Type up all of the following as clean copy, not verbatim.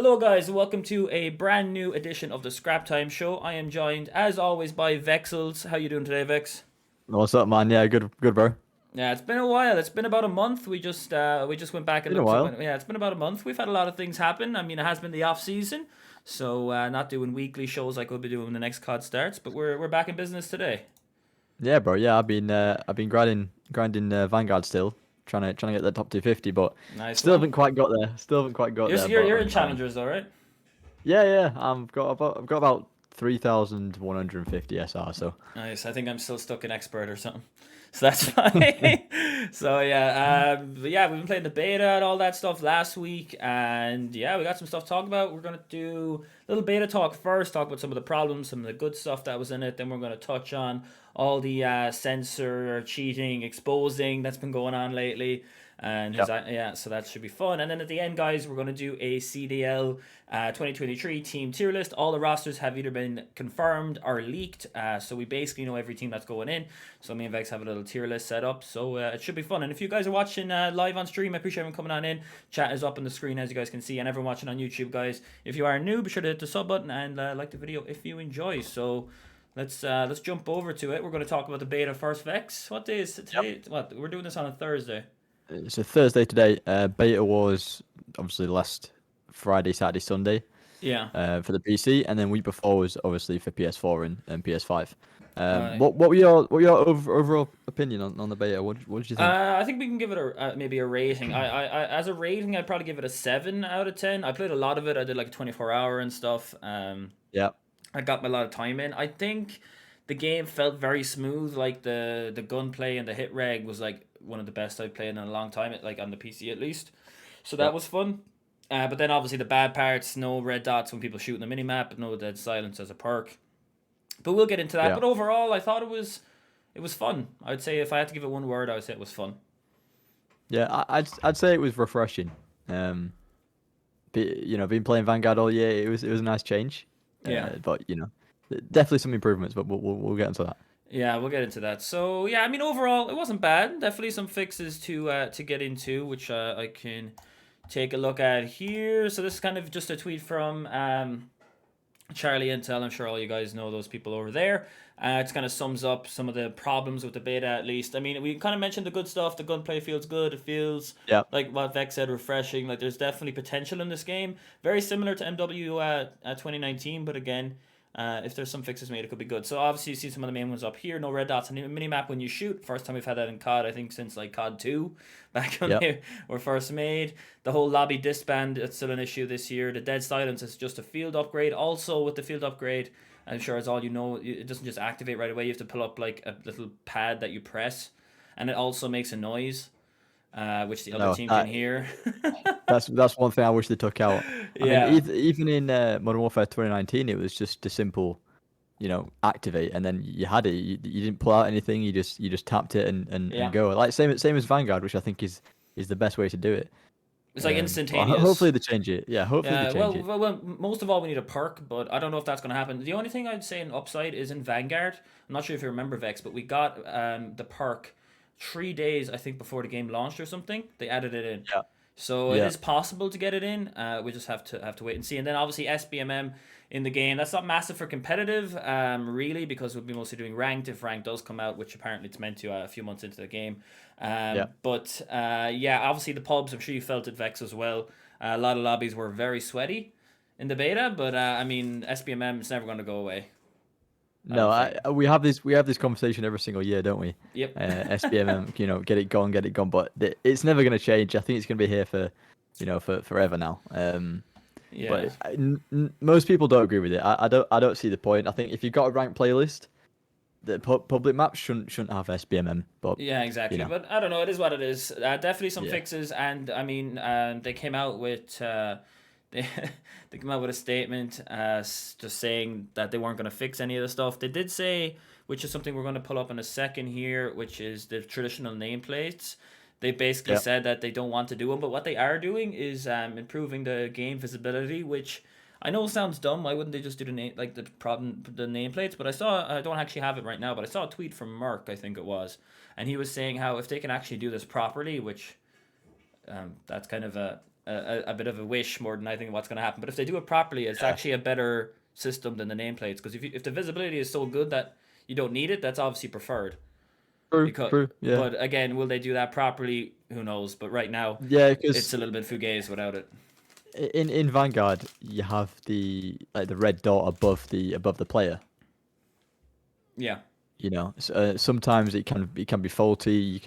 Hello, guys, and welcome to a brand new edition of the Scrap Time Show. I am joined, as always, by Vexelz. How you doing today, Vex? What's up, man? Yeah, good, bro. Yeah, it's been a while. It's been about a month. We just went back and Been a looked at while. when. Yeah, it's been about a month. We've had a lot of things happen. I mean, it has been the off season, so not doing weekly shows like we'll be doing when the next COD starts. But we're back in business today. Yeah, bro. Yeah, I've been grinding Vanguard still, trying to get the top 250, but Nice still one. haven't quite got there. Still haven't quite got You're there, you're, but you're in I'm trying. challengers, though, right? Yeah, yeah. I've got about 3,150 SR. So Nice. I think I'm still stuck in expert or something. So that's fine. So yeah, but yeah, we've been playing the beta and all that stuff last week, and yeah, we got some stuff to talk about. We're gonna do a little beta talk first, talk about some of the problems, some of the good stuff that was in it. Then we're gonna touch on all the censor cheating, exposing that's been going on lately. And yeah, yeah, so that should be fun. And then at the end, guys, we're going to do a CDL 2023 team tier list. All the rosters have either been confirmed or leaked. So we basically know every team that's going in. So me and Vex have a little tier list set up. So it should be fun. And if you guys are watching live on stream, I appreciate everyone coming on in. Chat is up on the screen, as you guys can see. And everyone watching on YouTube, guys, if you are new, be sure to hit the sub button and like the video if you enjoy. So let's jump over to it. We're going to talk about the beta first. Vex, what day is it yep. today? What, we're doing this on a Thursday. It's a Thursday today. Beta was obviously last Friday, Saturday, Sunday. Yeah. For the PC, and then week before was obviously for PS4 and PS5. Uh, What were your overall opinion on the beta? What did you think? I think we can give it a maybe a rating. As a rating, I'd probably give it a 7 out of 10. I played a lot of it. I did like a 24 hour and stuff. Yeah, I got a lot of time in. I think the game felt very smooth. Like the gunplay and the hit reg was like one of the best I've played in a long time. Like on the PC at least. So yeah, that was fun. But then obviously the bad parts, no red dots when people shoot in the minimap, no dead silence as a perk. But we'll get into that. yeah, But overall, I thought it was fun. I'd say if I had to give it one word, I would say it was fun. yeah. I'd say it was refreshing. Been playing Vanguard all year. It was a nice change. Yeah. But definitely some improvements. But we'll get into that. Yeah, we'll get into that. So yeah, I mean overall it wasn't bad. Definitely some fixes to get into, which I can take a look at here. So this is kind of just a tweet from Charlie Intel. I'm sure all you guys know those people over there. It kind of sums up some of the problems with the beta at least. I mean, we kind of mentioned the good stuff. The gunplay feels good. It feels Yeah, like what Vex said, refreshing. Like there's definitely potential in this game. Very similar to MW 2019, but again, if there's some fixes made, it could be good. So obviously you see some of the main ones up here. No red dots on the minimap when you shoot. First time we've had that in COD, I think since like COD 2, back when yeah. they were first made. The whole lobby disband, it's still an issue this year. The dead silence is just a field upgrade. Also with the field upgrade, I'm sure as all you know, it doesn't just activate right away. You have to pull up like a little pad that you press. And it also makes a noise, which the other No, team can hear. that's one thing I wish they took out. I mean, Yeah. even in Modern Warfare 2019, it was just a simple, activate, and then you had it. You didn't pull out anything. You just tapped it and Yeah. go. Like same as Vanguard, which I think is the best way to do it. It's like But instantaneous. hopefully they change it. Yeah, hopefully they Yeah, change it. most of all, we need a perk, but I don't know if that's going to happen. The only thing I'd say in upside is in Vanguard. I'm not sure if you remember Vex, but we got the perk 3 days, I think, before the game launched or something. They added it in. Yeah, So it yeah, is possible to get it in. We just have to wait and see. And then obviously SBMM in the game. That's not massive for competitive, really, because we'll be mostly doing ranked if ranked does come out, which apparently it's meant to a few months into the game. yeah. But yeah, obviously the pubs. I'm sure you felt it, Vex, as well. A lot of lobbies were very sweaty in the beta, but I mean SBMM is never going to go away. I No, don't think. we have this conversation every single year, don't we? Yep. SBMM, get it gone. But it's never going to change. I think it's going to be here for forever now. Yeah. But most people don't agree with it. I don't see the point. I think if you've got a ranked playlist, the public maps shouldn't have SBMM. But Yeah, you exactly. know, But I don't know. It is what it is. Definitely some yeah, fixes, and I mean, they came out with they they came out with a statement, just saying that they weren't going to fix any of the stuff. They did say, which is something we're going to pull up in a second here, which is the traditional nameplates. They basically yeah, said that they don't want to do them, but what they are doing is improving the game visibility, which I know sounds dumb. Why wouldn't they just do the name like the nameplates? But I don't actually have it right now, but I saw a tweet from Merck, I think it was, and he was saying how if they can actually do this properly, which that's kind of a a bit of a wish more than I think what's going to happen. But if they do it properly, it's Yeah. actually a better system than the nameplates. Because if the visibility is so good that you don't need it, that's obviously preferred. True. Because, True. Yeah. but again, will they do that properly? Who knows? But right now, Yeah, it's because a little bit fugazi without it. in Vanguard you have the red dot above the player. Yeah. Sometimes it can be faulty.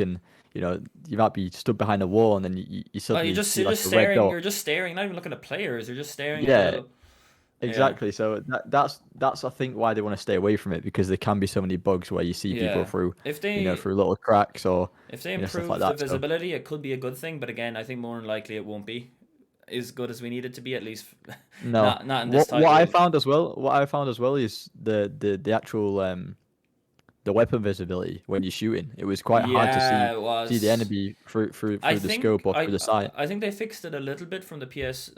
You might be stood behind a wall and then you Oh, suddenly see you're like just a red staring. dot. You're just staring. Not even looking at players. You're just staring at the Yeah, little. Yeah. exactly. So that's I think why they want to stay away from it, because there can be so many bugs where you see people Yeah. through If they through little cracks or if they stuff like improve the that. So visibility, it could be a good thing. But again, I think more than likely it won't be as good as we need it to be. At least, no, not in this what I title. found as well, is the actual the weapon visibility when you're shooting. It was quite hard to Yeah, it see the was. enemy I through the think scope or I through the sight. I think they fixed it a little bit from the PS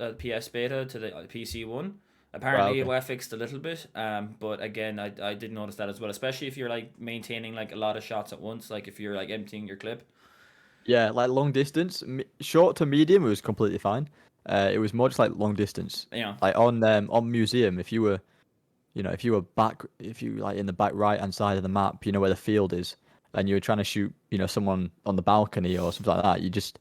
beta to the PC one. Right. Apparently, it Okay. was fixed a little bit. But again, I did notice that as well, especially if you're like maintaining like a lot of shots at once, like if you're like emptying your clip. Yeah, like long distance, short to medium, it was completely fine. It was more just like long distance, Yeah. like on museum. If you like in the back right hand side of the map, where the field is, and you were trying to shoot, someone on the balcony or something like that,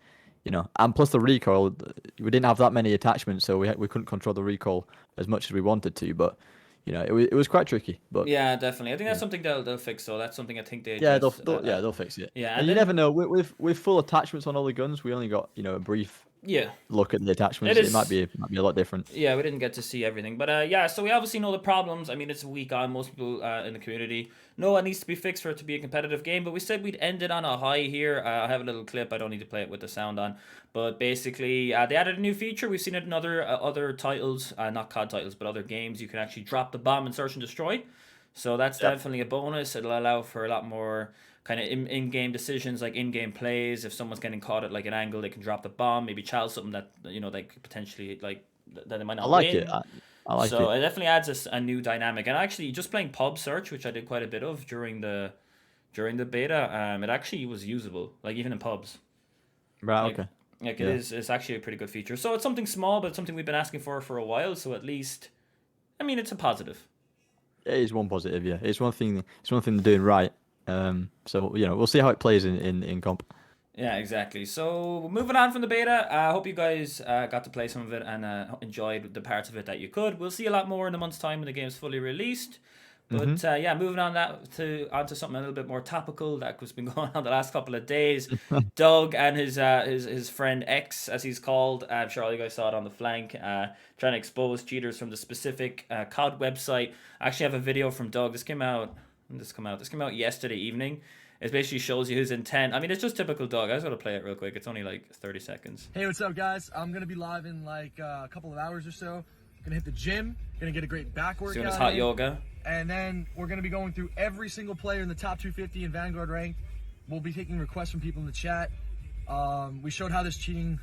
and plus the recoil, we didn't have that many attachments, so we couldn't control the recoil as much as we wanted to. But it was quite tricky. But Yeah, definitely. I think that's yeah, something they'll fix. So that's something I think they yeah, addressed. they'll fix it. Yeah, And and you never then know. With full attachments on all the guns, we only got a brief yeah, look at the it attachments. It might is. be a lot different. Yeah, we didn't get to see everything, but yeah. So we obviously know the problems. I mean, it's a week on. Most people in the community know it needs to be fixed for it to be a competitive game. But we said we'd end it on a high here. I have a little clip. I don't need to play it with the sound on, but basically, they added a new feature. We've seen it in other titles, not COD titles, but other games. You can actually drop the bomb and search and destroy. So that's Yeah, definitely a bonus. It'll allow for a lot more kind of in-game decisions, like in-game plays. If someone's getting caught at like an angle, they can drop the bomb, maybe challenge something that they could potentially like that they might I not like it. win. I like So it. it definitely adds a new dynamic. And actually, just playing pub search, which I did quite a bit of during the beta, it actually was usable, like even in pubs. Right. Like Okay. like it Yeah. is. It's actually a pretty good feature. So it's something small, but it's something we've been asking for a while. So at least, I mean, it's a positive. It is one positive. Yeah. It's one thing. It's one thing they're doing right. So we'll see how it plays in comp. Yeah, exactly. So moving on from the beta, I hope you guys got to play some of it and enjoyed the parts of it that you could. We'll see a lot more in a month's time when the game's fully released. Hmm. But yeah, moving on onto something a little bit more topical that has been going on the last couple of days. Doug and his friend X, as he's called, I'm sure all you guys saw it on the flank, trying to expose cheaters from the specific COD website. I actually have a video from Doug. This came out. When did this come out? This came out yesterday evening. It basically shows you his intent. I mean, it's just typical Doug. I just want to play it real quick. It's only like 30 seconds. Hey, what's up, guys? I'm gonna be live in like a couple of hours or so. Gonna hit the gym. Gonna get a great back workout. Doing his hot in. yoga. And then we're gonna be going through every single player in the top 250 in Vanguard ranked. We'll be taking requests from people in the chat. We showed how this cheating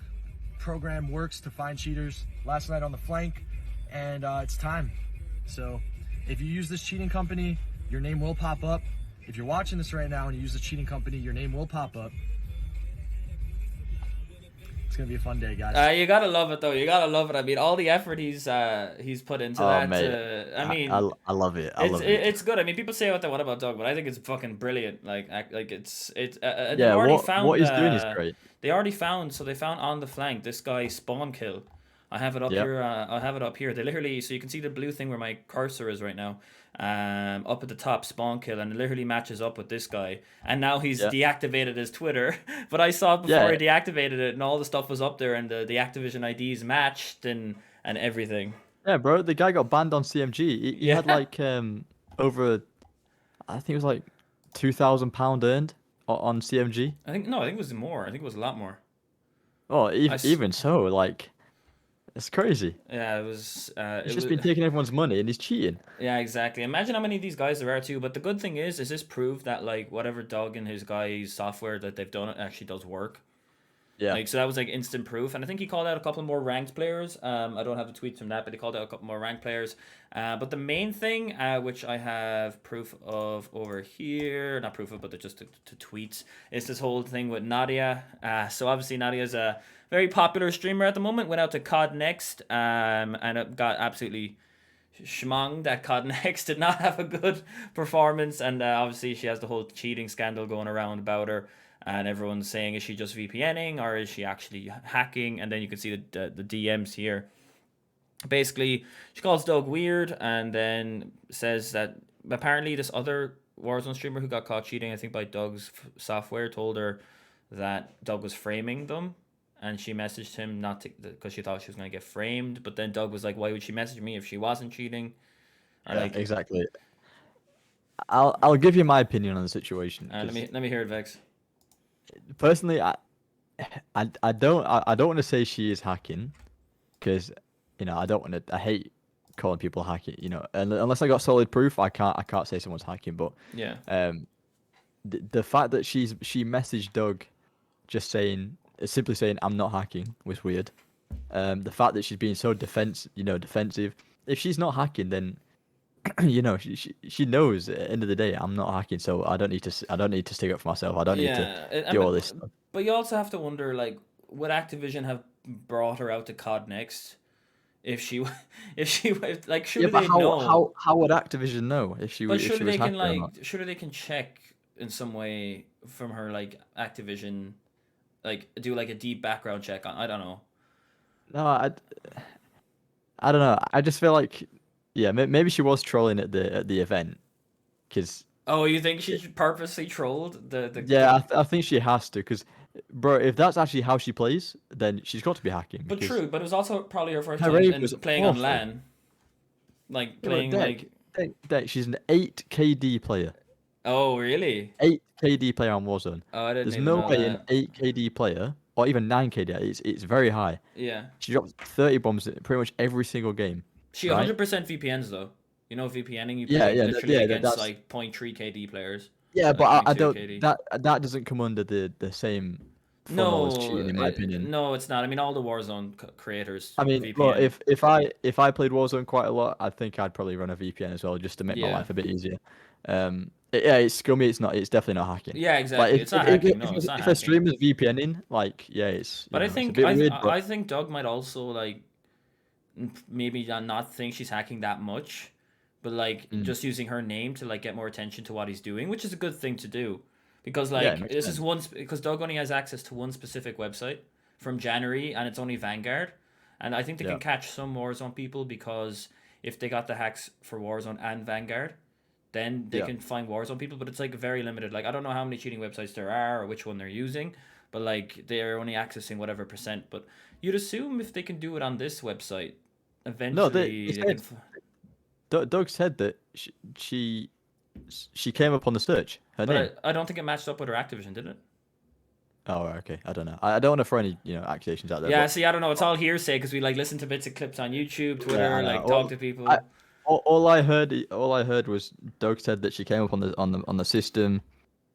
program works to find cheaters last night on the flank, and it's time. So if you use this cheating company, your name will pop up. If you're watching this right now and you use this cheating company, your name will pop up. It's gonna be a fun day, guys. You gotta love it though. You gotta love it. I mean, all the effort he's put into Oh that. mate, I mean, I love it. I love it. it's good. I mean, people say what about Doug, but I think it's fucking brilliant. Like it's they Yeah. already What found he's doing is great. they found on the flank this guy spawn kill. I have it up Yep. here. I have it up here. They literally, so you can see the blue thing where my cursor is right now. Up at the top, spawn kill, and it literally matches up with this guy. And now he's Yeah. deactivated his Twitter, but I saw it before Yeah. he deactivated it, and all the stuff was up there, and the Activision IDs matched and everything. Yeah, bro. The guy got banned on CMG. He Yeah, had like over, I think it was like £2,000 earned on CMG. I think no, I think it was more. I think it was a lot more. Oh, I s- even so, like it's crazy. yeah, it was. He's It just was. been taking everyone's money and he's cheating. Yeah, exactly. Imagine how many of these guys there are too. But the good thing is this proved that like whatever Doug and his guys' software that they've done it actually does work. Yeah. Like so that was like instant proof, and I think he called out a couple more ranked players. I don't have the tweets from that, but he called out a couple more ranked players. But the main thing, which I have proof of over here, not proof of, but just to tweets, is this whole thing with Nadia. So obviously Nadia's a very popular streamer at the moment. Went out to COD Next, and it got absolutely schmonged. That COD Next did not have a good performance, and obviously she has the whole cheating scandal going around about her, and everyone's saying, is she just VPNing or is she actually hacking? And then you can see the DMs here. Basically, she calls Doug weird, and then says that apparently this other Warzone streamer who got caught cheating, I think by Doug's software, told her that Doug was framing them, and she messaged him not to, because she thought she was going to get framed. But then Doug was like, "Why would she message me if she wasn't cheating?" Or Yeah, like, exactly. I'll give you my opinion on the situation. let me hear it, Vex. Personally, I don't want to say she is hacking, because I don't want to. I hate calling people hacking. And unless I got solid proof, I can't say someone's hacking. But Yeah, the fact that she messaged Doug, just simply saying I'm not hacking, was weird. The fact that she's being so defensive. If she's not hacking, then she knows at the end of the day I'm not hacking, so I don't need to stick up for myself. I don't need to do all this stuff. But you also have to wonder, like, would Activision have brought her out to COD Next if she like, surely Yeah, but they know. how would Activision know if she But if she surely was they can, hacking or like, not? surely they can check in some way from her, like, Activision, like, do like a deep background check on. I don't know. No, I don't know. I just feel like, yeah, maybe she was trolling at the event, because Oh, you think she purposely trolled yeah, I think she has to, because bro, if that's actually how she plays, then she's got to be hacking, But because true, but it was also probably her first her time rave in was playing on awful. LAN, like Yeah, but playing like. She's an 8 KD player. Oh, really? 8 KD player on Warzone. Oh, I didn't There's even no know way an that. 8 KD player, or even 9 KD, it's very high. Yeah, She drops 30 bombs in pretty much every single game, she right? 100% VPNs though. You know, VPNing, you Yeah, play yeah, literally against that's like 0.3 KD players, yeah, but like I 0.2 don't KD. that doesn't come under the same funnel as No, cheating, in my opinion. no, it's not. I mean, all the Warzone creators I mean, well, VPN. if I played Warzone quite a lot, I think I'd probably run a VPN as well, just to make my Yeah, life a bit easier. Yeah, it's scummy. It's not. It's definitely not hacking. yeah, Like exactly. It's not hacking. No, it's not if a hacking. streamer's VPNing, like, yeah, it's But I it's a think bit weird, but I think Doug might also like maybe not think she's hacking that much, but like mm, just using her name to like get more attention to what he's doing, which is a good thing to do, because yeah, it like makes this is sense. because Doug only has access to one specific website from January, and it's only Vanguard, and I think they Yeah, can catch some Warzone people because if they got the hacks for Warzone and Vanguard, then they yeah. can find Warzone people, but it's like very limited. Like, I don't know how many cheating websites there are or which one they're using, but like they're only accessing whatever percent. But you'd assume if they can do it on this website, No, they eventually they can. said Doug said that she came up on the search. Her name. But I don't think it matched up with her Activision, did it? Oh, okay. I don't know. I don't want to throw any accusations out there, Yeah, but see, I don't know. It's all hearsay because we like listen to bits of clips on YouTube, yeah, I Twitter, know. like talk Well, to I people. all I heard was Doug said that she came up on the system,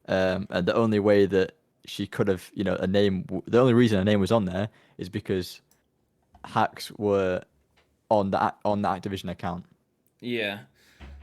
and the only way that she could have, the only reason her name was on there is because hacks were on the Activision account. Yeah.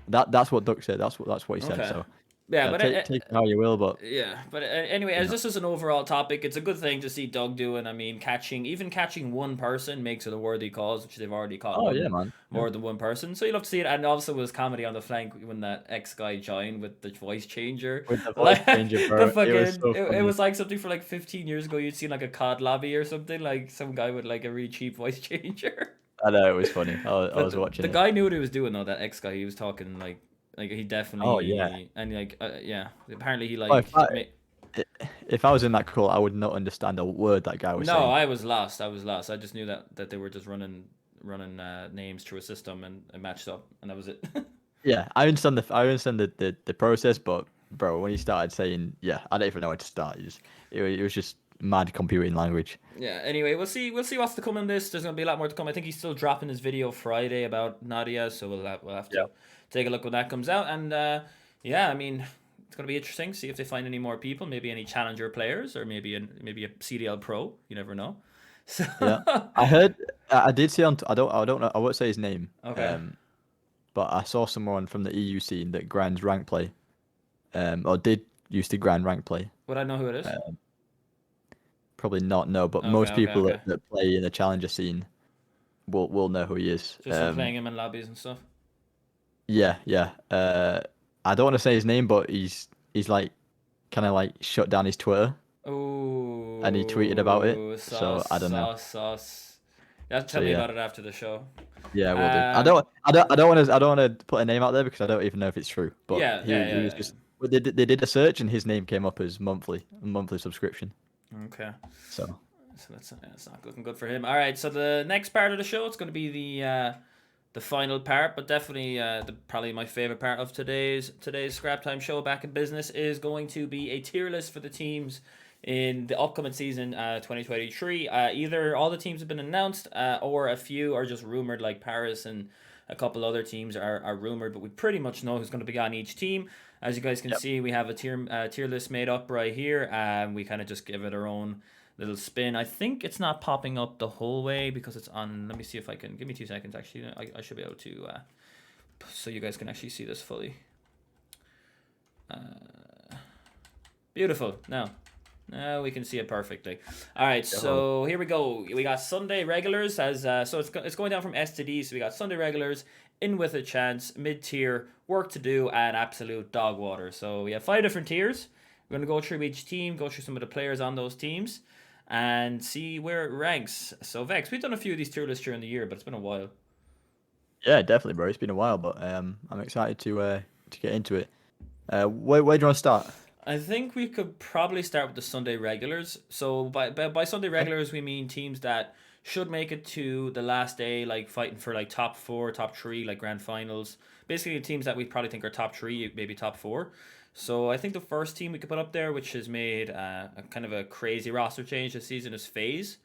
That's what Doug said. That's what he said. Okay. So Yeah, yeah, but take it how you will, but yeah, but anyway, you as know, this is an overall topic, it's a good thing to see Doug doing. I mean, even catching one person makes it a worthy cause, which they've already caught oh yeah, man. Yeah. more than one person. So you'll have to see it, and also was comedy on the flank when that ex guy joined with the voice changer. With the voice Like changer, the bro, it was fucking, so it funny. was like something for like 15 years ago. You'd seen like a COD lobby or something, like some guy with like a really cheap voice changer. I know, it was funny. I But was watching the it. guy knew what he was doing though. That ex guy, he was talking like he Oh yeah. definitely, and like yeah. Apparently he Oh, like. if I was in that call, I would not understand a word that guy was No, saying. I was lost. I was lost. I just knew that they were just running names through a system and it matched up, and that was it. Yeah, I understand the process, but bro, when he started saying, yeah, I don't even know where to start. It was just mad computing language. Yeah. Anyway, we'll see what's to come in this. There's gonna be a lot more to come. I think he's still dropping his video Friday about Nadia, so we'll have Yeah. to take a look when that comes out. And yeah, I mean, it's gonna be interesting. See if they find any more people, maybe any challenger players, or maybe a CDL pro. You never know. So Yeah, I heard, I did see on, I don't know, I won't say his name, okay. but I saw someone from the EU scene that grinds rank play, or did used to grind rank play. Would I know who it is? probably not know, but Okay, most okay, people okay. that play in the challenger scene will know who he is. Just from playing him in lobbies and stuff. Yeah, yeah. I don't want to say his name, but he's like kind of like shut down his Twitter and he tweeted about it. Ooh, So sauce, I don't know. sauce, sauce. You have to So tell me yeah, about it after the show. yeah, we'll do. Um, I don't want to put a name out there because I don't even know if it's true. But yeah, yeah, he yeah, was yeah, just they did a search and his name came up as monthly subscription. yeah. Okay. So So that's not looking good for him. All right, so the next part of the show, it's going to be the final part, but definitely probably my favorite part of today's Scrap Time show back in business is going to be a tier list for the teams in the upcoming season 2023. Either all the teams have been announced or a few are just rumored, like Paris and a couple other teams are rumored, but we pretty much know who's going to be on each team. As you guys can yep. see, we have a tier list made up right here. We kind of just give it our own little spin. I think it's not popping up the whole way because it's on. Let me see if I can. Give me 2 seconds. Actually, I should be able to, so you guys can actually see this fully. Beautiful. Now we can see it perfectly. All right, so here we go. We got Sunday regulars as so it's going down from S to D. So we got Sunday regulars, in with a chance, mid tier, work to do, and absolute dog water. So we have 5 different tiers. We're gonna go through each team, go through some of the players on those teams, and see where it ranks. So Vex, we've done a few of these tier lists during the year, but it's been a while. Yeah, definitely, bro. It's been a while, but I'm excited to get into it. Where do you want to start? I think we could probably start with the Sunday regulars. So by Sunday Okay. regulars, we mean teams that should make it to the last day, like fighting for like top 4, top 3, like grand finals. Basically, teams that we probably think are top 3, maybe top 4. So I think the first team we could put up there, which has made a kind of a crazy roster change this season, is FaZe.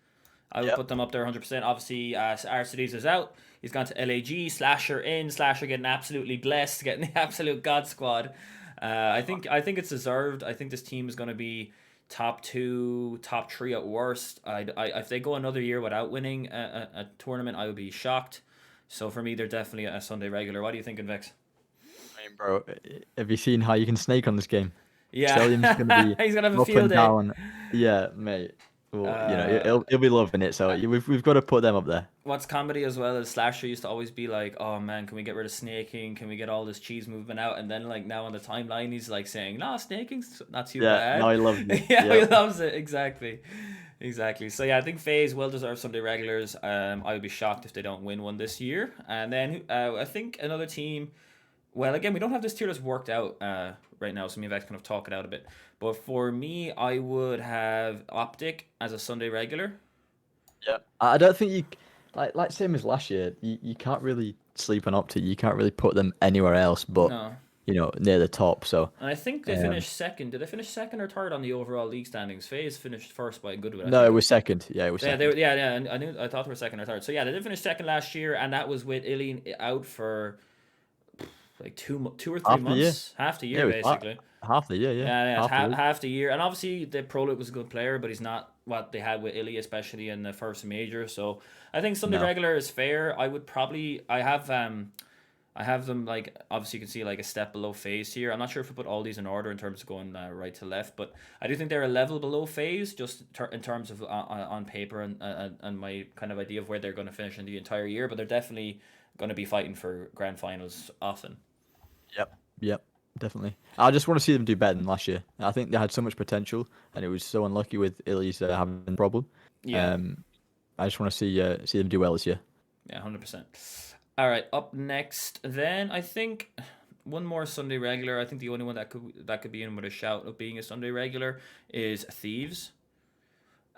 I would Yep. put them up there 100%. Obviously, Arcides is out. He's gone to LAG. Slasher in. Slasher getting absolutely blessed, getting the absolute god squad. I think it's deserved. I think this team is going to be top 2, top 3 at worst. If they go another year without winning a tournament, I would be shocked. So for me, they're definitely a Sunday regular. What do you think, Vex? I mean, bro, have you seen how you can snake on this game? Yeah, Stellium's gonna be he's gonna have a up field and day. down. Yeah, mate. Well, Uh, he'll be loving it. So we've got to put them up there. What's comedy as well is Slasher used to always be like, "Oh man, can we get rid of snaking? Can we get all this cheese movement out?" And then like now on the timeline, he's like saying, "No, snaking's not too Yeah, bad." now he loves it. Yeah, he Yep. loves it exactly, exactly. So yeah, I think FaZe well deserved Sunday regulars. I would be shocked if they don't win one this year. And then I think another team. Well, again, we don't have this tier list worked out right now, so maybe I can kind of talk it out a bit. But for me, I would have Optic as a Sunday regular. Yeah. I don't think you like same as last year. You can't really sleep on Opti. You can't really put them anywhere else but No. near the top. So And I think they um, finished second. Did they finish second or third on the overall league standings? FaZe finished first by a good bit. I no, it think. was second. Yeah, it was Yeah, second. yeah. And I thought they were second or third. So yeah, they did finish second last year, and that was with Illy out for like 2 or 3 Half the year. months, half the Yeah, year it was basically. half the year. Yeah, Yeah, half the league. half the year, and obviously the Prolog was a good player, but he's not what they had with Illy, especially in the first major. So I think Sunday No. regular is fair. I have them like obviously you can see like a step below FaZe here. I'm not sure if we put all these in order in terms of going right to left, but I do think they're a level below FaZe just in terms of on paper and my kind of idea of where they're going to finish in the entire year. But they're definitely going to be fighting for grand finals often. Yep, definitely. I just want to see them do better than last year. I think they had so much potential, and it was so unlucky with Illy's having a problem. Yeah. I just want to see them do well this year. Yeah, 100%. All right, up next, then I think one more Sunday regular. I think the only one that could be in with a shout of being a Sunday regular is Thieves.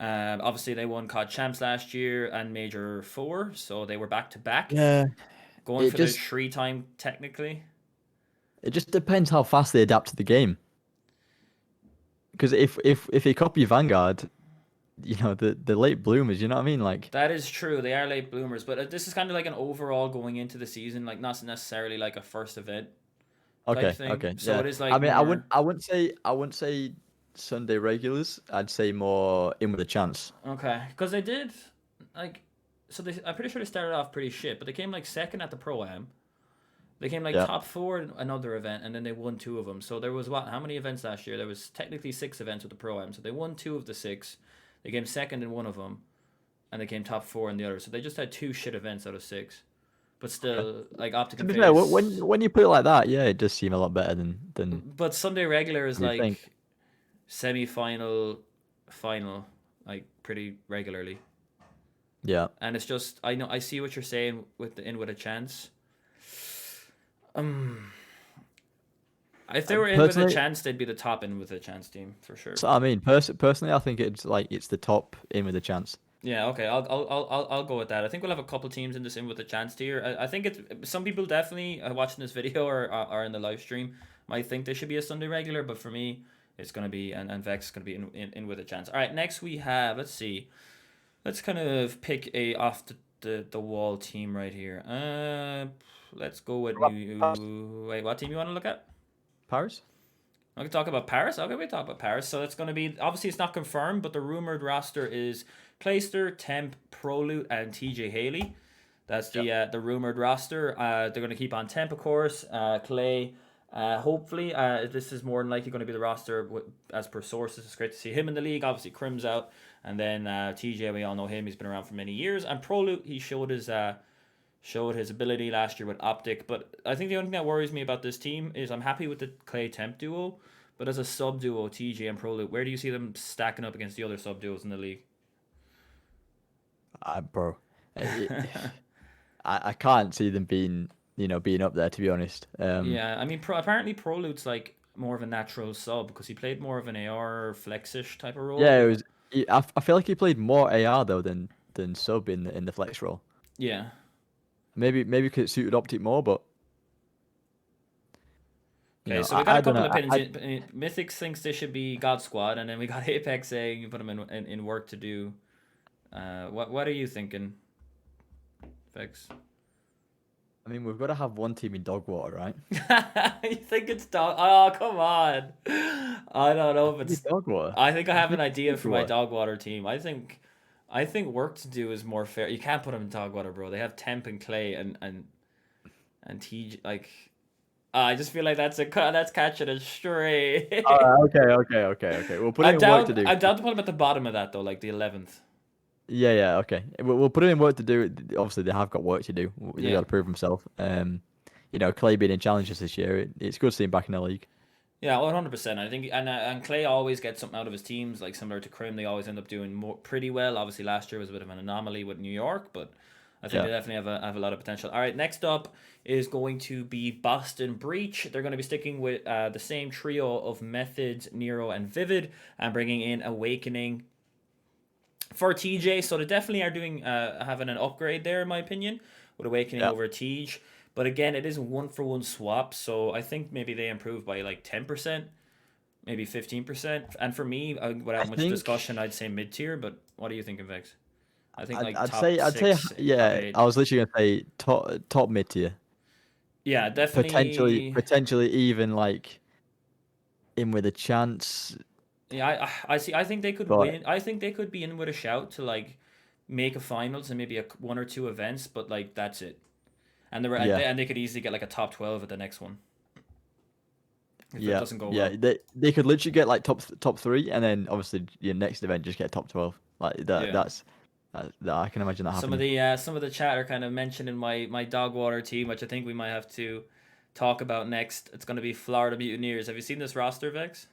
Obviously they won COD Champs last year and Major 4, so they were back to back, Yeah, going it for the just 3 time technically. it just depends how fast they adapt to the game. Because if they copy Vanguard, the late bloomers, you know what I mean? Like, That is true. They are late bloomers, but this is kind of like an overall going into the season, like not necessarily like a first event type thing. okay, So yeah. it is I like mean, more. I wouldn't say Sunday regulars. I'd say more in with a chance. Okay, because they did like, so I'm pretty sure they started off pretty shit, but they came like second at the Pro Am. They came like Yeah. top 4 in another event, and then they won 2 of them. So there was how many events last year? There was technically 6 events with the Pro Am, so they won 2 of the 6. They came second in one of them, and they came top 4 in the other. So they just had 2 shit events out of 6. But still, like Optic To and be fair, FaZe. when you put it like that, yeah, it does seem a lot better than But Sunday regular is you think. like semi-final, final, like pretty regularly. Yeah. And it's just I see what you're saying with the in with a chance. If they were in with a Personally, chance, they'd be the top in with a chance team for sure. so I mean, personally, I think it's the top in with a chance. Yeah, okay, I'll go with that. I think we'll have a couple teams in this in with a chance tier. I think it's some people definitely watching this video or are in the live stream might think they should be a Sunday regular, but for me, it's gonna be and Vex is gonna be in with a chance. All right, next we have let's kind of pick a off the wall team right here. Let's go with you. Wait, what team you want to look at? Paris? I can talk about Paris. Okay, we talk about Paris. So it's going to be obviously it's not confirmed, but the rumored roster is Clayster, Temp, Prolute, and TJ Haley. That's the rumored roster. They're going to keep on Temp, of course. Clay. Hopefully, this is more than likely going to be the roster as per sources. It's great to see him in the league. Obviously, Crim's out, and then TJ. We all know him. He's been around for many years. And Prolute, he showed his ability last year with Optic. But I think the only thing that worries me about this team is I'm happy with the Clay Temp duo, but as a sub duo, TJ and Prolute, where do you see them stacking up against the other sub duos in the league? Bro, I can't see them being up there, to be honest. Yeah, I mean, apparently Prolute's like more of a natural sub because he played more of an AR flexish type of role. Yeah, it was. I feel like he played more AR though than sub in the flex role. Yeah. Maybe because it suited Optic more, but Okay, so we got a couple of know, opinions. Mythics thinks they should be God Squad, and then we got Apex saying you put them in work to do. What are you thinking, Vex? I mean, we've got to have one team in Dogwater, right? You think it's dog? Oh, come on! I don't know if it's Dogwater. I think I have an idea for my Dogwater team. I think work to do is more fair. You can't put them in Dogwater, bro. They have Temp and Clay and TJ. Like, I just feel like that's catching a stray. Okay. We'll put it in work to do. I'm down to put them at the bottom of that though, like the 11th. Yeah, okay. We'll put it in work to do. Obviously, they have got work to do. They got to prove themselves. Clay being in challenges this year, it's good to see him back in the league. Yeah, 100%. I think, and Clay always gets something out of his teams, like similar to Crim. They always end up doing pretty well. Obviously, last year was a bit of an anomaly with New York, but I think they definitely have a lot of potential. All right, next up is going to be Boston Breach. They're going to be sticking with the same trio of Methods, Nero, and Vivid, and bringing in Awakening for TJ. So they definitely are doing having an upgrade there, in my opinion, with Awakening over TJ. But again, it is 1-for-1 swap, so I think maybe they improve by like 10%, maybe 15%. And for me, without much discussion, I'd say mid tier. But what are you thinking, Vex? I think like I'd say yeah. I was literally gonna say top mid tier. Yeah, definitely. Potentially even like in with a chance. Yeah, I see. I think they could win. I think they could be in with a shout to like make a finals and maybe one or two events, but like that's it. And they could easily get like a top 12 at the next one. If it doesn't go well. They could literally get like top 3, and then obviously your next event just get top 12. Like that. That's I can imagine that happening. Some of the chat are kind of mentioning my Dogwater team, which I think we might have to talk about next. It's going to be Florida Mutineers. Have you seen this roster, Vex?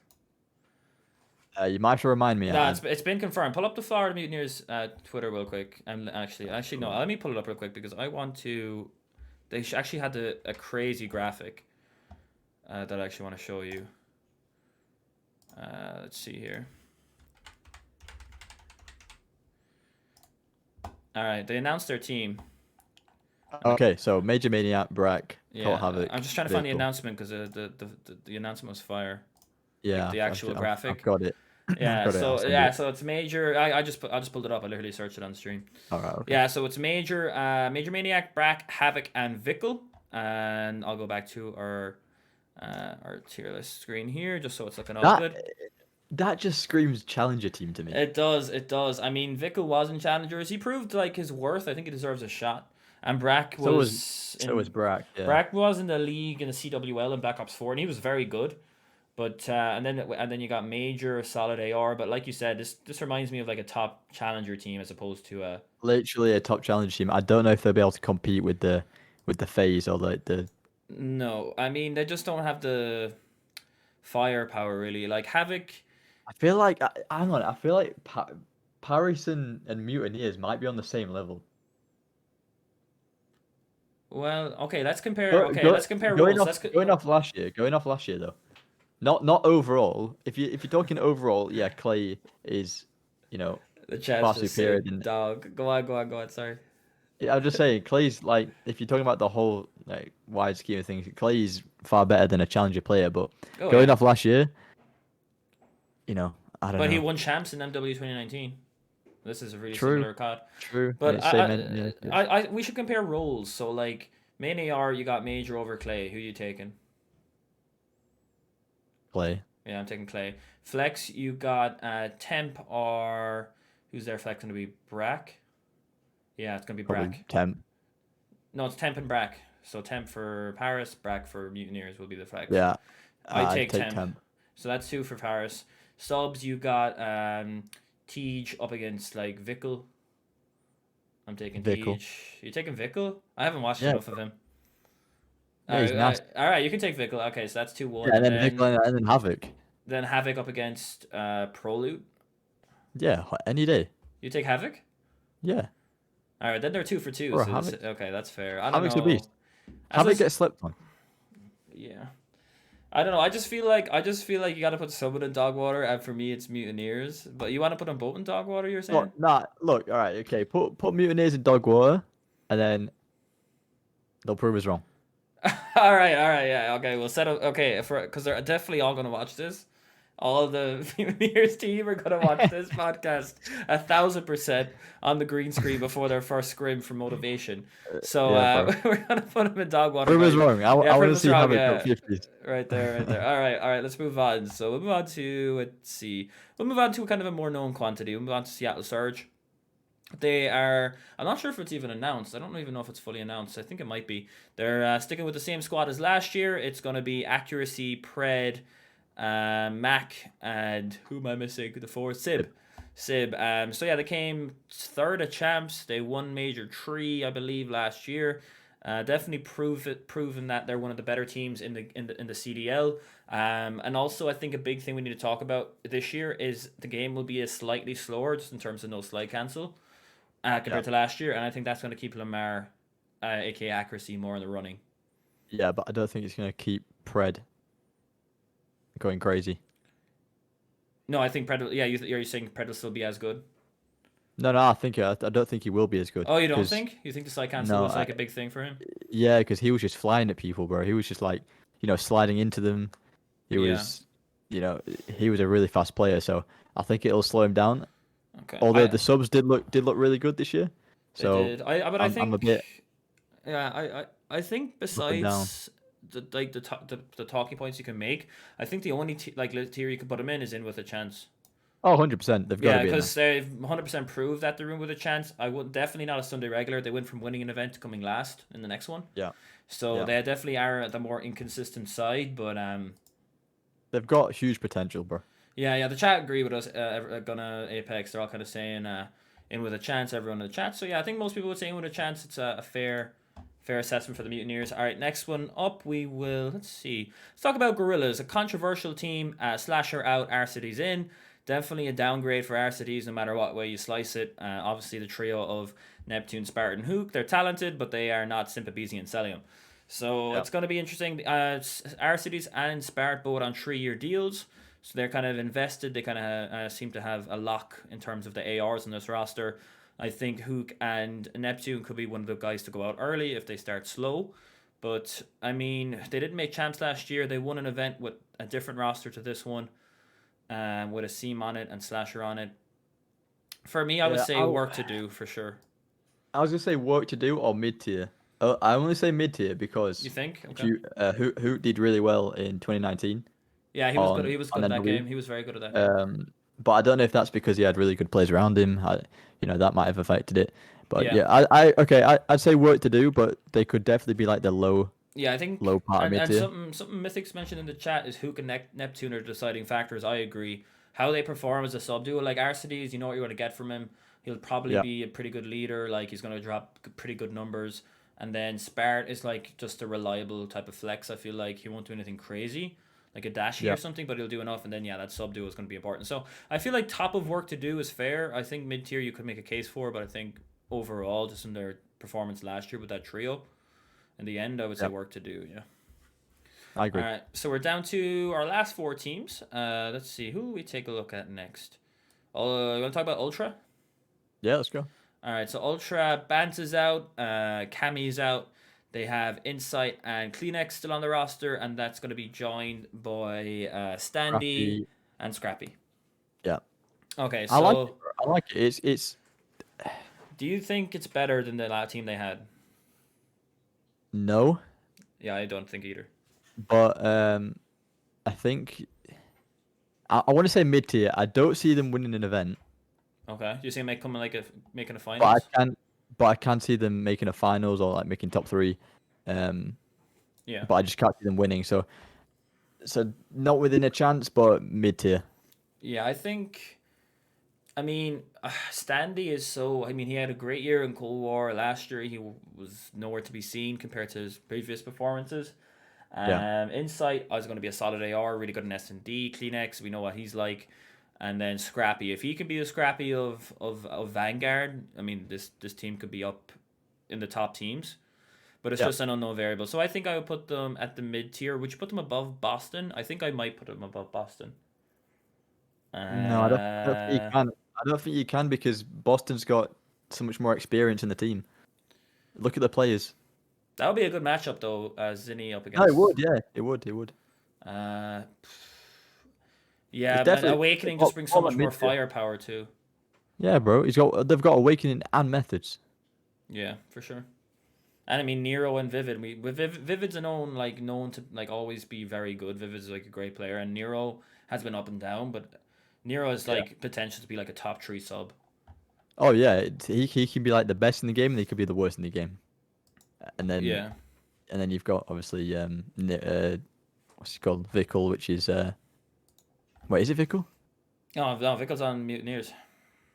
You might have to remind me. No, it's been confirmed. Pull up the Florida Mutineers Twitter real quick. And actually no. Let me pull it up real quick because I want to. They actually had a crazy graphic that I actually want to show you. Let's see here. All right, they announced their team. Okay, so Major Maniac, Brack, Colt Havoc. I'm just trying to find the announcement because the announcement was fire. Yeah, like the actual graphic. I've got it. Yeah, so it's Major. I just pulled it up. I literally searched it on the stream. All right. Okay. Yeah, so it's Major Maniac, Brack, Havoc, and Vexelz. And I'll go back to our tier list screen here, just so it's looking all good. That just screams challenger team to me. It does. I mean, Vexelz was in challengers. He proved like his worth. I think he deserves a shot. And Brack was. So was Brack. Yeah. Brack was in the league in the CWL in Black Ops 4, and he was very good. But and then you got major solid AR. But like you said, this reminds me of like a top challenger team as opposed to a. Literally a top challenge team. I don't know if they'll be able to compete with the phase or the. No, I mean they just don't have the firepower really. Like Havoc. I feel like hang on. I feel like Paris and Mutineers might be on the same level. Well, okay, let's compare. Go, Okay, go, let's compare going roles. off Let's going off last year. Going off last year though. Not overall. If you're talking overall, yeah, Clay is, you know, the chat's far just superior saying than. dog. Go on. Sorry. Yeah, I'm just saying, Clay's like if you're talking about the whole like wide scheme of things, Clay's far better than a challenger player. But Oh going yeah, off last year, I don't but he know. won champs in MW 2019. This is a really True, similar card. true. But Same, yeah, yeah. we should compare roles. So like main AR, you got Major over Clay. Who you taking? Clay, Yeah, I'm taking Clay. Flex, you got Temp or who's their flex gonna be? Brack. Yeah, it's gonna be probably Brack. temp. No, it's Temp and Brack. So Temp for Paris, Brack for Mutineers will be the flex. Yeah, I I'd take take Temp. temp. So that's 2 for Paris. Subs, you got Tej up against like Vickle. I'm taking Vickle. Tej. You taking Vickle? I haven't watched Yeah, enough of him. yeah, he's nasty. All right, you can take Vickle. Okay, so that's 2-1. Yeah, and And then Vickle and then Havoc. then Havoc up against Prolute. Yeah, any day. You take Havoc? Yeah, All right, then they're 2 for 2. or So Havoc. okay, that's fair. I don't Havoc's a know. beast. As Havoc I gets slept on. Yeah. I don't know. I just feel like you got to put someone in dog water, and for me, it's Mutineers. But you want to put them both in dog water? You're saying? Look, nah, look, all right, okay. Put Mutineers in dog water, and then they'll prove us wrong. All right, yeah, okay. We'll set up. Okay, because they're definitely all gonna watch this. All of the Mutineers team are gonna watch this podcast 1,000% on the green screen before their first scrim for motivation. So Yeah, bro. we're gonna put them in dog water. Prove us guys. wrong. I Yeah, want prove to us see wrong, Havoc yeah. got 50s. Right there. All right. Let's move on. So we'll move on to let's see. We'll move on to kind of a more known quantity. We'll move on to Seattle Surge. They are. I'm not sure if it's even announced. I don't even know if it's fully announced. I think it might be. They're sticking with the same squad as last year. It's going to be Accuracy, Pred, Mac, and who am I missing? The fourth, Sib. So yeah, they came third at champs. They won Major 3, I believe, last year. Definitely proven that they're one of the better teams in the CDL. And also I think a big thing we need to talk about this year is the game will be a slightly slower just in terms of no slide cancel compared to last year, and I think that's going to keep Lamar, aka Accuracy, more in the running. Yeah, but I don't think it's going to keep Pred going crazy. No, I think Pred. Yeah, you're saying Pred will still be as good. No, I don't think he will be as good. Oh, you don't think? You think the slide cancel was like a big thing for him? Yeah, because he was just flying at people, bro. He was just like, sliding into them. He was, he was a really fast player. So I think it'll slow him down. Okay. Although the subs did look really good this year. So they did. I think I'm a bit. Yeah, I think besides the talking points you can make, I think the only tier you could put them in is in with a chance. Oh, 100%. They've got to be. Yeah, because they've 100% proved that they're in with a chance. I would definitely not a Sunday regular. They went from winning an event to coming last in the next one. Yeah. So they definitely are the more inconsistent side, but they've got huge potential, bro. Yeah. The chat agree with us. Gonna Apex. They're all kind of saying in with a chance. Everyone in the chat. So yeah, I think most people would say in with a chance. It's a fair assessment for the Mutineers. All right, next one up, let's talk about Gorillas, a controversial team. Slasher out, Arcides in. Definitely a downgrade for Arcides, no matter what way you slice it. Obviously, the trio of Neptune, Spartan, Hook, they're talented, but they are not Sympabezy and Celium. So it's going to be interesting. Arcides and Spart both on 3-year deals. So they're kind of invested. They kind of seem to have a lock in terms of the ARs in this roster. I think Hook and Neptune could be one of the guys to go out early if they start slow. But, I mean, they didn't make champs last year. They won an event with a different roster to this one. With a Seam on it and Slasher on it. For me, I would say work to do for sure. I was going to say work to do or mid-tier. I only say mid-tier because... You think? Okay. Hook did really well in 2019. Yeah, he was good. He was good at that game. He was very good at that game. But I don't know if that's because he had really good players around him. That might have affected it. But yeah, I'd say work to do, but they could definitely be like the low Yeah, I think, low part of mid and tier. something Mythics mentioned in the chat is Hook and Neptune are deciding factors. I agree. How they perform as a sub duo, like Arcides, you know what you're going to get from him. He'll probably Yeah, be a pretty good leader. Like he's going to drop pretty good numbers. And then Spart is like just a reliable type of flex. I feel like he won't do anything crazy, like a dashy yeah, or something, but he'll do enough. And then yeah, that sub duo is going to be important. So I feel like top of work to do is fair. I think mid tier you could make a case for, but I think overall, just in their performance last year with that trio, in the end, I would say yeah. work to do. Yeah. I All agree. right, so we're down to our last four teams. Let's see who we take a look at next. You want to talk about Ultra? Yeah, let's go. All right, so Ultra, Bant is out, Cammy's out. They have Insight and Kleenex still on the roster, and that's going to be joined by Standy Scrappy. and Scrappy. Yeah, Okay, I like it. so Bro. I like it. It's do you think it's better than the last team they had? no, Yeah, I don't think either. but I think I want to say mid tier. I don't see them winning an event, Okay, do you see them making a but I finals? can but I can see them making a finals or like making top three. Um, Yeah. but I just can't see them winning. So not within a chance, but mid tier. Yeah, I think. I mean, Standy is so. I mean, he had a great year in Cold War last year. He was nowhere to be seen compared to his previous performances. Yeah, Insight is going to be a solid AR, really good in S&D. Kleenex, we know what he's like. And then Scrappy, if he can be the Scrappy of Vanguard, I mean, this team could be up in the top teams. But it's yeah. just an unknown variable. So I think I would put them at the mid tier. Would you put them above Boston? I think I might put them above Boston. No, I don't think you Uh, can. I don't think you can because Boston's got so much more experience in the team. Look at the players. that would be a good matchup though, Zinni up No, it against. would. Yeah, it would. It would. Uh, It's yeah, but definitely Awakening just brings so all much at more mid tier. firepower too. Yeah, bro. They've got awakening and methods. Yeah, for sure. And I mean Nero and Vivid. Vivid's known to like always be very good. Vivid's like a great player, and Nero has been up and down, but Nero has Yeah. like potential to be like a top three sub. Oh yeah, he can be like the best in the game, and he could be the worst in the game. And Yeah. then you've got obviously what's it called, Vickle, which is wait, is it Vickle? Oh no, Vickle's on Mutineers.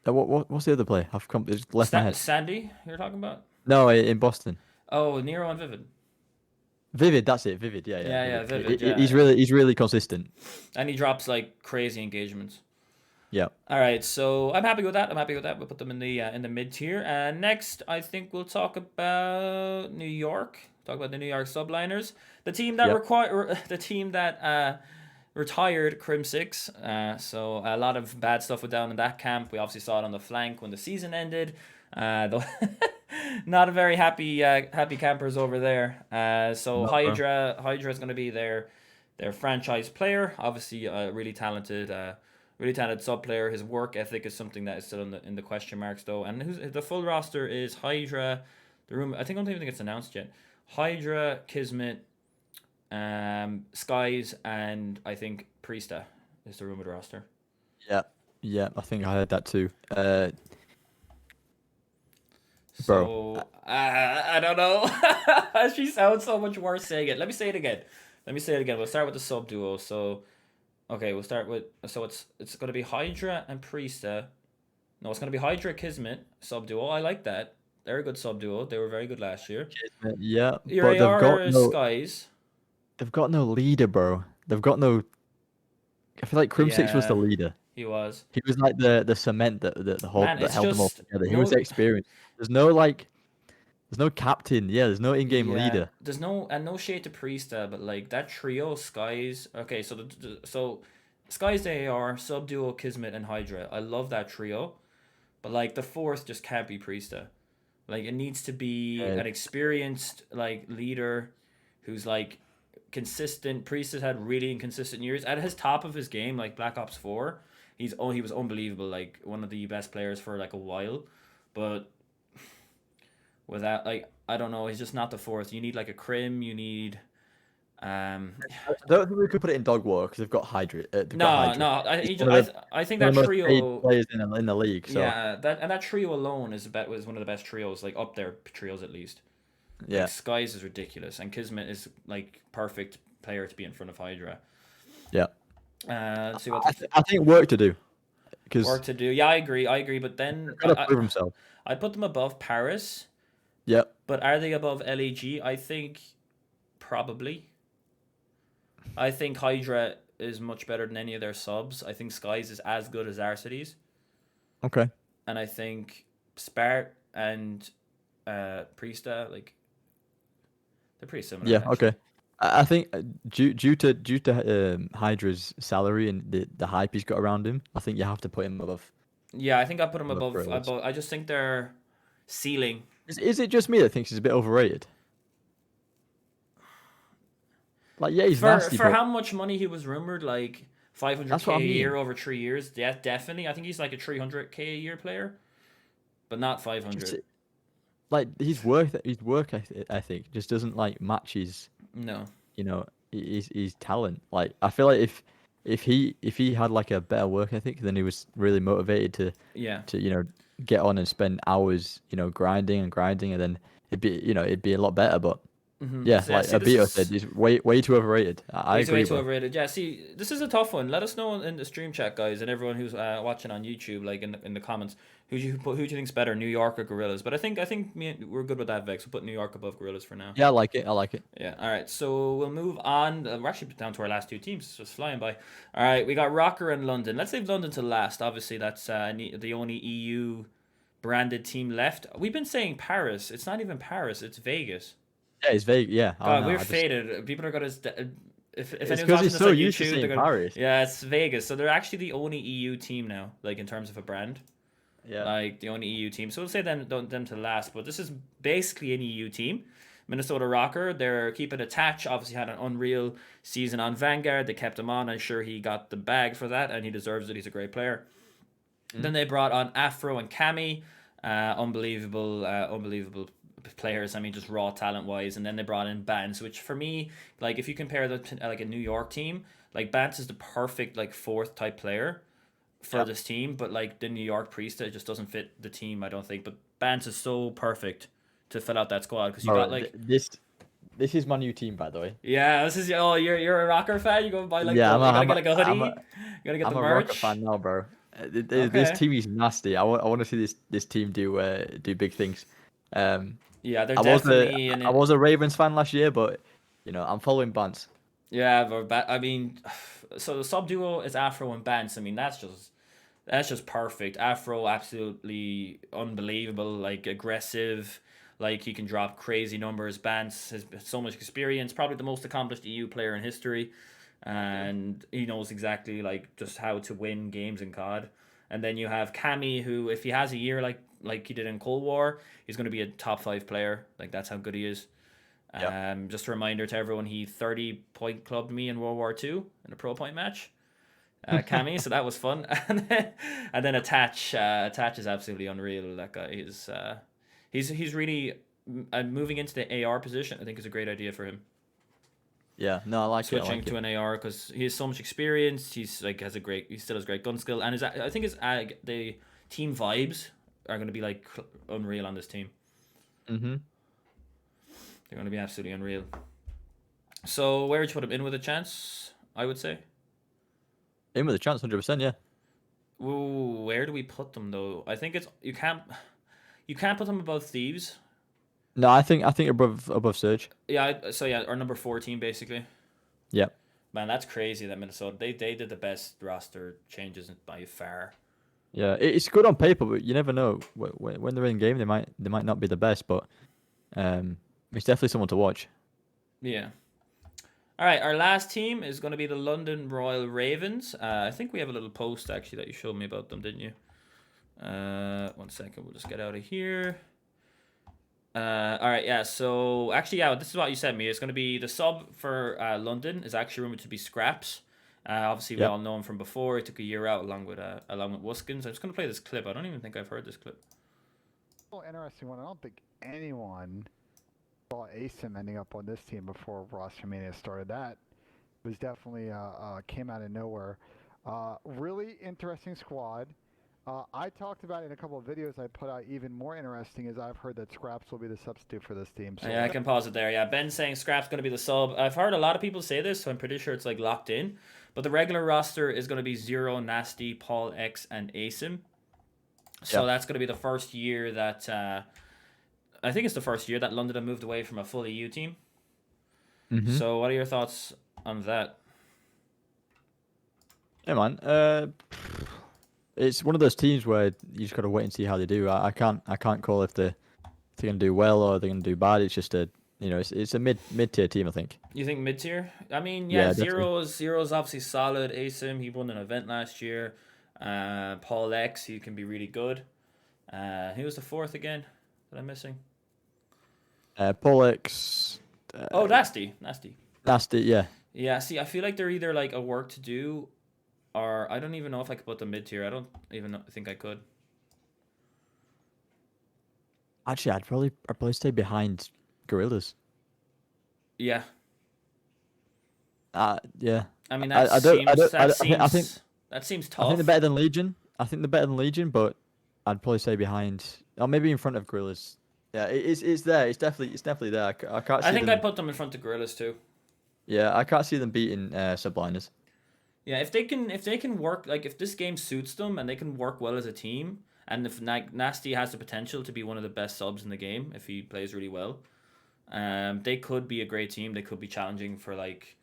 What's the other play? It's left my head. Sandy, you're talking about? No, in Boston. Oh, Nero and Vivid. Vivid, that's it. Vivid, yeah, Yeah, yeah, Vivid. He's really consistent. And he drops like crazy engagements. Yeah, All right, so I'm happy with that. We'll put them in the mid tier. And next, I think we'll talk about New York. Talk about the New York Subliners, the team that Yep. the team that retired Crim 6. So a lot of bad stuff went down in that camp. We obviously saw it on the flank when the season ended. Not a very happy campers over there. So No, bro. Hydra is going to be their franchise player. Obviously, really talented sub player. His work ethic is something that is still in the question marks though. And the full roster is Hydra. I don't even think it's announced yet. Hydra, Kismet, Skies, and I think Priesta is the rumored roster. Yeah. I think I heard that too. So I don't know. She sounds so much worse saying it. Let me say it again. We'll start with the sub duo. So okay, we'll start with it's gonna be Hydra and Priesta. No, it's gonna be Hydra Kismet sub duo. I like that. They're a good sub duo. They were very good last year. Yeah, Your but AR Skies. they've got no leader, bro. They've got no. I feel like Crim6 was the Yeah, leader. he was. He was like the cement Man, that it's held them all just together. He no. was experienced. There's no captain. Yeah, there's no in-game Yeah, leader. there's no shade to Priesta, but like that trio, Skies. Okay, so Skies they are sub duo Kismet and Hydra. I love that trio, but like the fourth just can't be Priesta. Like it needs to be Uh, an experienced like leader, who's like consistent. Priest has had really inconsistent years. At his top of his game, like Black Ops 4, he was unbelievable. Like one of the best players for like a while, but without like I don't know, he's just not the fourth. You need like a Crim. You need um. I don't think we could put it in dog war because they've got Hydra. They've got No, Hydra. no. It's one of I think one that of the most paid trio. players in the league. So Yeah, that trio alone was one of the best trios, like up there trios at least. Like Yeah, Skies is ridiculous, and Kismet is like perfect player to be in front of Hydra. yeah. Let's see what I think work to do because work to do. Yeah, I agree. I agree. But then got to prove himself. I put them above Paris. Yeah. But are they above LEG? I think probably. I think Hydra is much better than any of their subs. I think Skies is as good as Arcides. Okay. And I think Spart and Priesta, like, they're pretty similar, Yeah. actually. Okay. I think due to Hydra's salary and the hype he's got around him, I think you have to put him Yeah, I think I put them above above. Gorillas. I just think their ceiling. Is it just me that thinks he's a bit overrated? Like, yeah, he's nasty, For but how much money he was rumored, like that's 500k what I a year mean. over 3 years. Yeah, definitely. I think he's like a 300k a year player, but not Just 500. like his work ethic just doesn't like match his No. his talent. Like I feel like if he had like a better work ethic, then he was really motivated Yeah. to get on and spend hours grinding and grinding, and then it'd be a lot better. But yeah, So yeah, like see, this Abito said, is he's way too overrated. I way agree, too bro. overrated. Yeah, see, this is a tough one. Let us know in the stream chat, guys, and everyone who's watching on YouTube, like in the comments, who do you think's better, New York or Gorillas? But I think we're good with that, Vex. We'll put New York above Gorillas for now. Yeah, I like it. I like it. Yeah. All right. So we'll move on. We're actually down to our last two teams. It's just flying by. All right. We got Rocker and London. Let's leave London to last. Obviously, that's the only EU branded team left. We've been saying Paris. It's not even Paris. It's Vegas. Yeah, it's vague. Yeah, I God, know. we're faded. People are gonna. If It's anyone's because watching he's this so on used to YouTube, they're saying gonna. Paris. Yeah, it's Vegas. So they're actually the only EU team now, like in terms of a brand. Yeah. Like the only EU team. So we'll say them to last. But this is basically an EU team. Minnesota Rocker, they're keeping attached. Obviously had an unreal season on Vanguard. They kept him on. I'm sure he got the bag for that, and he deserves it. He's a great player. Then they brought on Afro and Cami, unbelievable players. I mean, just raw talent wise. And then they brought in Bance, which for me, like if you compare that to like a New York team, like Bance is the perfect like fourth type player for Yep. this team. But like the New York Priesta just doesn't fit the team, I don't think. But Bance is so perfect to fill out that squad because you Bro, got like. this is my new team, by the way. Yeah, this is you're a rocker fan. You go buy like Yeah, you gotta get like a hoodie. You gotta get I'm the a Rocker merch. fan now, bro. This Okay. team is nasty. I want to see this team do big things. Um, Yeah, they're I was a definitely in I it. was a Ravens fan last year, but I'm following Bance. Yeah, but I mean, so the sub duo is Afro and Bance. I mean, that's just perfect. Afro absolutely unbelievable, like aggressive, like he can drop crazy numbers. Bance has so much experience, probably the most accomplished EU player in history, and he knows exactly like just how to win games in COD. And then you have Cami, who if he has a year like he did in Cold War, he's going to be a top 5 player. Like that's how good he is. Yeah. Just a reminder to everyone, he 30-point clubbed me in World War II in a pro point match. Cami, so that was fun. And then Attach is absolutely unreal. That guy is he's really moving into the AR position. I think is a great idea for him. Yeah, no, I like it. I Switching like to it. an AR because he has so much experience. He still has great gun skill, and I think the team vibes are going to be like unreal on this team. Mhm. They're going to be absolutely unreal. So where would you put him in with a chance? I would say. In with a chance, 100%. Yeah. Ooh, where do we put them though? I think it's you can't put them above Thieves. No, I think above Surge. Yeah, so yeah, our number 14 basically. Yeah. Man, that's crazy that Minnesota they did the best roster changes by far. Yeah, it's good on paper, but you never know. When they're in game, they might not be the best, but it's definitely someone to watch. Yeah. All right, our last team is going to be the London Royal Ravens. I think we have a little post actually that you showed me about them, didn't you? 1 second, we'll just get out of here. All right, yeah. So actually, yeah, this is what you sent me. It's going to be the sub for London is actually rumored to be Scraps. Obviously, we Yep. all know him from before. He took a year out along with Wuskins. I'm just going to play this clip. I don't even think I've heard this clip. Well, interesting one. I don't think anyone saw ASIM ending up on this team before roster mania started. That was definitely came out of nowhere. Really interesting squad. I talked about it in a couple of videos I put out. Even more interesting is I've heard that Scraps will be the substitute for this team. So Yeah, I can pause it there. Yeah, Ben's saying Scrap's going to be the sub. I've heard a lot of people say this, so I'm pretty sure it's like locked in. But the regular roster is going to be Zero, Nasty, Paul X, and Asim. So Yeah. that's going to be the first year that I think it's the first year that London have moved away from a full EU team. Mm-hmm. So what are your thoughts on that? Yeah, man. It's one of those teams where you just gotta wait and see how they do. I can't call if they're gonna do well or they're gonna do bad. It's just it's a mid tier team, I think. You think mid tier? I mean, Yeah, yeah, definitely. Zero's obviously solid. Asim, he won an event last year. Paul X, he can be really good. Who was the fourth again that I'm missing? Pollock's Oh, Nasty. nasty. Yeah, Yeah, see, I feel like they're either like a work to do, or I don't even know if I could put them mid tier. I don't even think I could. actually, I'd probably stay behind Gorillas. Yeah, Yeah. I mean I don't I don't that seems I think tough. they're better than Legion. I think they're better than Legion, but I'd probably say behind or maybe in front of Gorillas. Yeah, it's there. It's definitely there. I can't I see think I them. put them in front of Gorillas too. Yeah, I can't see them beating Subliners. Yeah, if they can work, like if this game suits them and they can work well as a team, and if Nasty has the potential to be one of the best subs in the game if he plays really well, they could be a great team. They could be challenging for like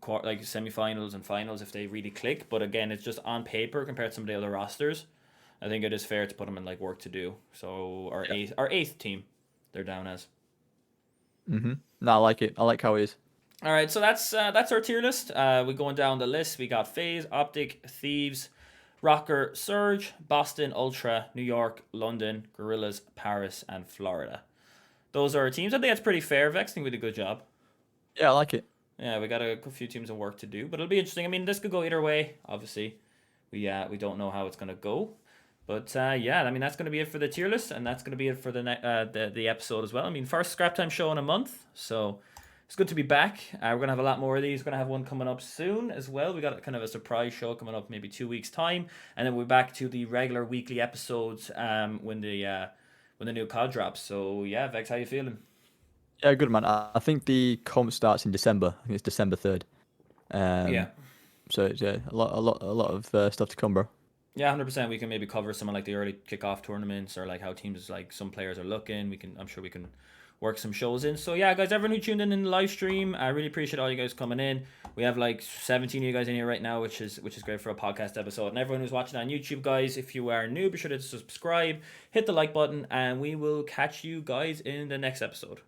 semifinals and finals if they really click. But again, it's just on paper compared to some of the other rosters. I think it is fair to put them in like work to do. So our eighth team, they're down as. Mm-hmm. No, I like it. I like how it is. All right, so that's our tier list. We're going down the list. We got FaZe, Optic, Thieves, Rocker, Surge, Boston, Ultra, New York, London, Gorillas, Paris, and Florida. Those are our teams. I think that's pretty fair. Vex, I think we did a good job. Yeah, I like it. Yeah, we got a few teams of work to do, but it'll be interesting. I mean, this could go either way. Obviously, we don't know how it's gonna go, but yeah, I mean that's gonna be it for the tier list, and that's gonna be it for the episode as well. I mean, first scrap time show in a month, so it's good to be back. We're gonna have a lot more of these. We're gonna have one coming up soon as well. We got kind of a surprise show coming up, maybe 2 weeks time, and then we're back to the regular weekly episodes when the new COD drops. So yeah, Vex, how you feeling? Yeah, good man. I think the comp starts in December. I think it's December 3rd. Yeah. So it's a lot of stuff to come, bro. Yeah, 100%. We can maybe cover some of like the early kickoff tournaments or like how teams like some players are looking. I'm sure we can work some shows in. So yeah, guys, everyone who tuned in the live stream, I really appreciate all you guys coming in. We have like 17 of you guys in here right now, which is great for a podcast episode. And everyone who's watching on YouTube, guys, if you are new, be sure to subscribe, hit the like button, and we will catch you guys in the next episode.